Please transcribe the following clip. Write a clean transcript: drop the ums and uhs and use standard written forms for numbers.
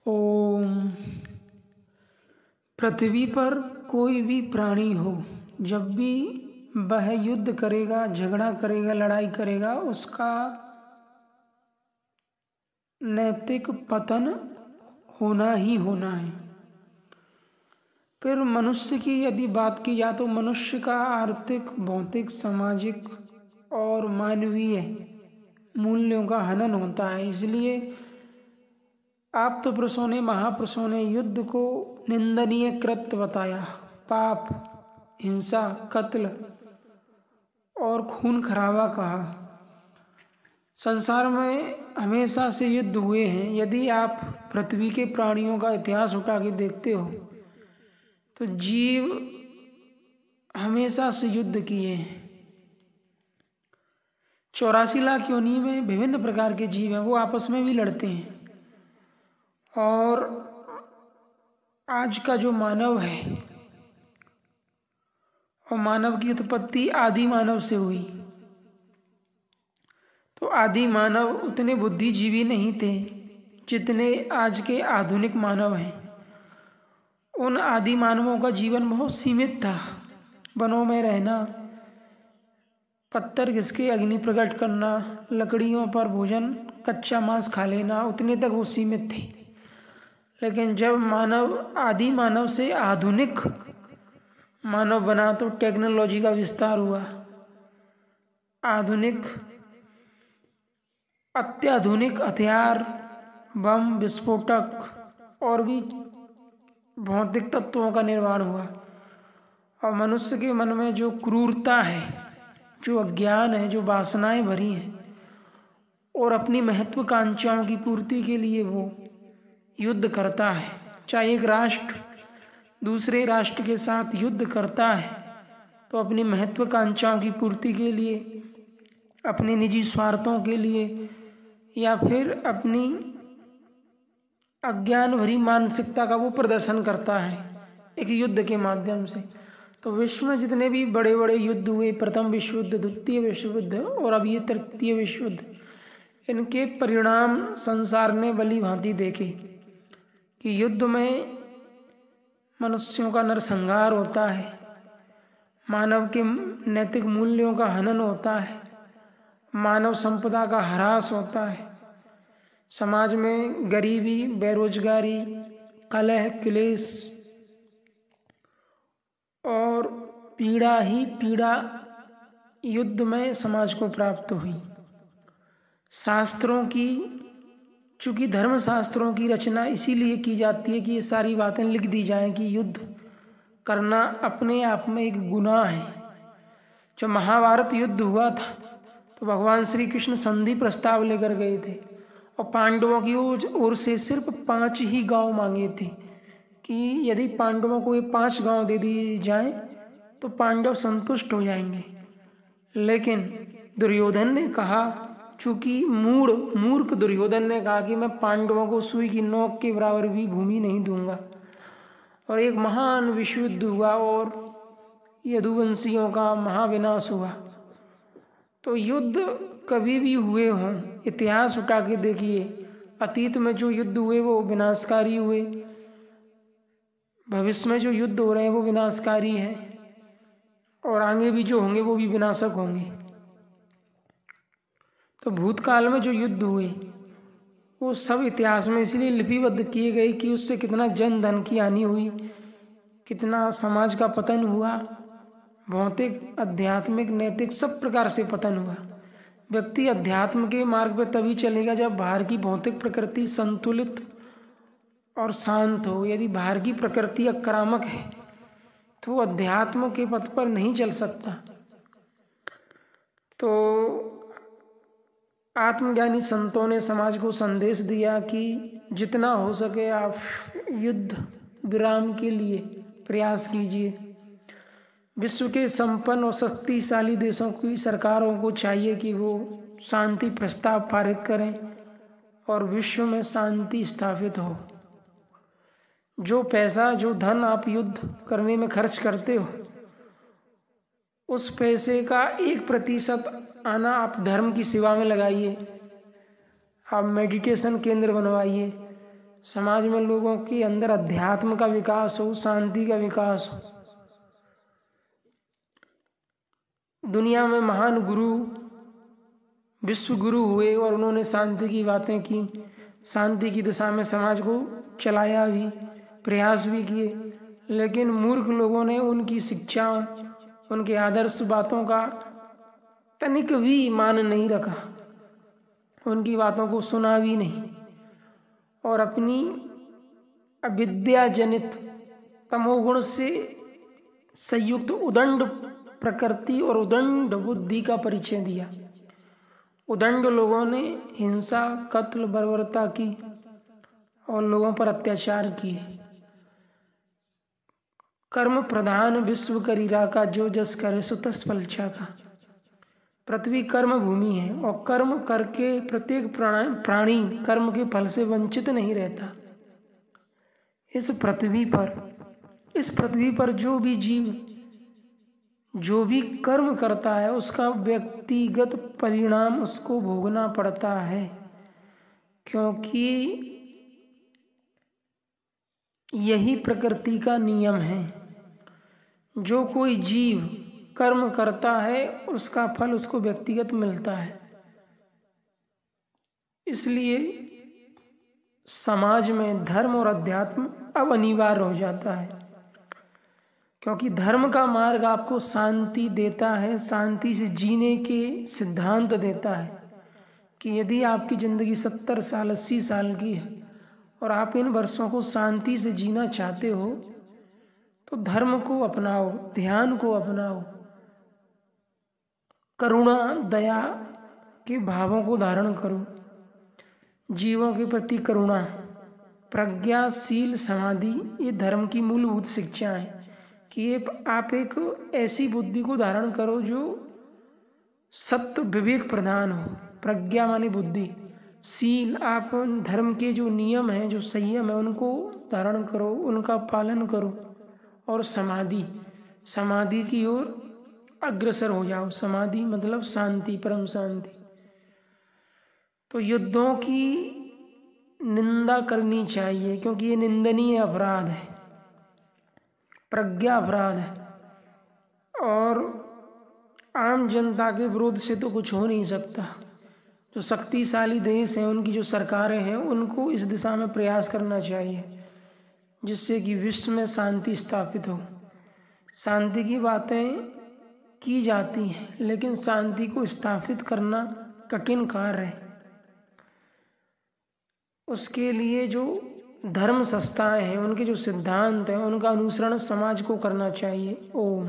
ओम। पृथ्वी पर कोई भी प्राणी हो, जब भी वह युद्ध करेगा, झगड़ा करेगा, लड़ाई करेगा, उसका नैतिक पतन होना ही होना है। फिर मनुष्य की यदि बात की जाए तो मनुष्य का आर्थिक, भौतिक, सामाजिक और मानवीय मूल्यों का हनन होता है। इसलिए आप तो पुरुषों ने, महापुरुषों ने युद्ध को निंदनीय कृत्य बताया। पाप, हिंसा, कत्ल और खून खराबा कहा। संसार में हमेशा से युद्ध हुए हैं। यदि आप पृथ्वी के प्राणियों का इतिहास उठा के देखते हो तो जीव हमेशा से युद्ध किए हैं। 84 लाख योनि में विभिन्न प्रकार के जीव हैं, वो आपस में भी लड़ते हैं। और आज का जो मानव है, और मानव की उत्पत्ति आदि मानव से हुई, तो आदि मानव उतने बुद्धिजीवी नहीं थे जितने आज के आधुनिक मानव हैं। उन आदि मानवों का जीवन बहुत सीमित था। वनों में रहना, पत्थर घिस के अग्नि प्रकट करना, लकड़ियों पर भोजन, कच्चा मांस खा लेना, उतने तक वो सीमित थे। लेकिन जब मानव आदि मानव से आधुनिक मानव बना तो टेक्नोलॉजी का विस्तार हुआ। अत्याधुनिक हथियार, बम, विस्फोटक और भी भौतिक तत्वों का निर्माण हुआ। और मनुष्य के मन में जो क्रूरता है, जो अज्ञान है, जो वासनाएं भरी हैं, और अपनी महत्वाकांक्षाओं की पूर्ति के लिए वो युद्ध करता है। चाहे एक राष्ट्र दूसरे राष्ट्र के साथ युद्ध करता है तो अपनी महत्वाकांक्षाओं की पूर्ति के लिए, अपने निजी स्वार्थों के लिए, या फिर अपनी अज्ञान भरी मानसिकता का वो प्रदर्शन करता है एक युद्ध के माध्यम से। तो विश्व में जितने भी बड़े बड़े युद्ध हुए, प्रथम विश्व युद्ध, द्वितीय विश्व युद्ध और अब ये तृतीय विश्व युद्ध, इनके परिणाम संसार ने भली भांति देखे कि युद्ध में मनुष्यों का नरसंहार होता है, मानव के नैतिक मूल्यों का हनन होता है, मानव संपदा का ह्रास होता है, समाज में गरीबी, बेरोजगारी, कलह, क्लेश और पीड़ा ही पीड़ा युद्ध में समाज को प्राप्त हुई। शास्त्रों की, चूंकि धर्म शास्त्रों की रचना इसीलिए की जाती है कि ये सारी बातें लिख दी जाएं कि युद्ध करना अपने आप में एक गुनाह है। जब महाभारत युद्ध हुआ था तो भगवान श्री कृष्ण संधि प्रस्ताव लेकर गए थे और पांडवों की ओर से सिर्फ 5 ही गांव मांगे थे कि यदि पांडवों को ये 5 गांव दे दिए जाएं तो पांडव संतुष्ट हो जाएंगे। लेकिन दुर्योधन ने कहा, चूंकि मूर्ख दुर्योधन ने कहा कि मैं पांडवों को सुई की नोक के बराबर भी भूमि नहीं दूंगा। और एक महान विश्व युद्ध हुआ और यदुवंशियों का महाविनाश हुआ। तो युद्ध कभी भी हुए हों, इतिहास उठा के देखिए, अतीत में जो युद्ध हुए वो विनाशकारी हुए, भविष्य में जो युद्ध हो रहे हैं वो विनाशकारी हैं, और आगे भी जो होंगे वो भी विनाशक होंगे। तो भूतकाल में जो युद्ध हुए वो सब इतिहास में इसलिए लिपिबद्ध किए गए कि उससे कितना जन धन की हानि हुई, कितना समाज का पतन हुआ, भौतिक, आध्यात्मिक, नैतिक सब प्रकार से पतन हुआ। व्यक्ति अध्यात्म के मार्ग पर तभी चलेगा जब बाहर की भौतिक प्रकृति संतुलित और शांत हो। यदि बाहर की प्रकृति आक्रामक है तो वो अध्यात्म के पथ पर नहीं चल सकता। तो आत्मज्ञानी संतों ने समाज को संदेश दिया कि जितना हो सके आप युद्ध विराम के लिए प्रयास कीजिए। विश्व के संपन्न और शक्तिशाली देशों की सरकारों को चाहिए कि वो शांति प्रस्ताव पारित करें और विश्व में शांति स्थापित हो। जो पैसा, जो धन आप युद्ध करने में खर्च करते हो, उस पैसे का 1% आना आप धर्म की सेवा में लगाइए। आप मेडिटेशन केंद्र बनवाइए, समाज में लोगों के अंदर अध्यात्म का विकास हो, शांति का विकास हो। दुनिया में महान गुरु, विश्व गुरु हुए और उन्होंने शांति की बातें की, शांति की दिशा में समाज को चलाया भी, प्रयास भी किए, लेकिन मूर्ख लोगों ने उनकी शिक्षाओं, उनके आदर्श बातों का तनिक भी मान नहीं रखा, उनकी बातों को सुना भी नहीं और अपनी अविद्या जनित तमोगुण से संयुक्त उदंड प्रकृति और उदंड बुद्धि का परिचय दिया। उदंड लोगों ने हिंसा, कत्ल, बर्बरता की और लोगों पर अत्याचार किए। कर्म प्रधान विश्व करीरा का, जो जस करे सो तस फल का। पृथ्वी कर्म भूमि है और कर्म करके प्रत्येक प्राणी कर्म के फल से वंचित नहीं रहता। इस पृथ्वी पर जो भी जीव जो भी कर्म करता है उसका व्यक्तिगत परिणाम उसको भोगना पड़ता है, क्योंकि यही प्रकृति का नियम है। जो कोई जीव कर्म करता है उसका फल उसको व्यक्तिगत मिलता है। इसलिए समाज में धर्म और अध्यात्म अब अनिवार्य हो जाता है, क्योंकि धर्म का मार्ग आपको शांति देता है, शांति से जीने के सिद्धांत देता है कि यदि आपकी ज़िंदगी 70 साल 80 साल की है और आप इन वर्षों को शांति से जीना चाहते हो तो धर्म को अपनाओ, ध्यान को अपनाओ, करुणा दया के भावों को धारण करो, जीवों के प्रति करुणा, प्रज्ञा, शील, समाधि, ये धर्म की मूलभूत शिक्षा है कि ये आप एक ऐसी बुद्धि को धारण करो जो सत्य विवेक प्रधान हो। प्रज्ञा माने बुद्धि, शील आप धर्म के जो नियम हैं, जो संयम है, उनको धारण करो, उनका पालन करो, और समाधि की ओर अग्रसर हो जाओ। समाधि मतलब शांति, परम शांति। तो युद्धों की निंदा करनी चाहिए क्योंकि ये निंदनीय अपराध है, प्रज्ञा अपराध है, और आम जनता के विरोध से तो कुछ हो नहीं सकता। जो शक्तिशाली देश हैं, उनकी जो सरकारें हैं, उनको इस दिशा में प्रयास करना चाहिए जिससे कि विश्व में शांति स्थापित हो। शांति की बातें की जाती हैं लेकिन शांति को स्थापित करना कठिन कार्य है। उसके लिए जो धर्म संस्थाएं हैं, उनके जो सिद्धांत हैं, उनका अनुसरण समाज को करना चाहिए। ओम।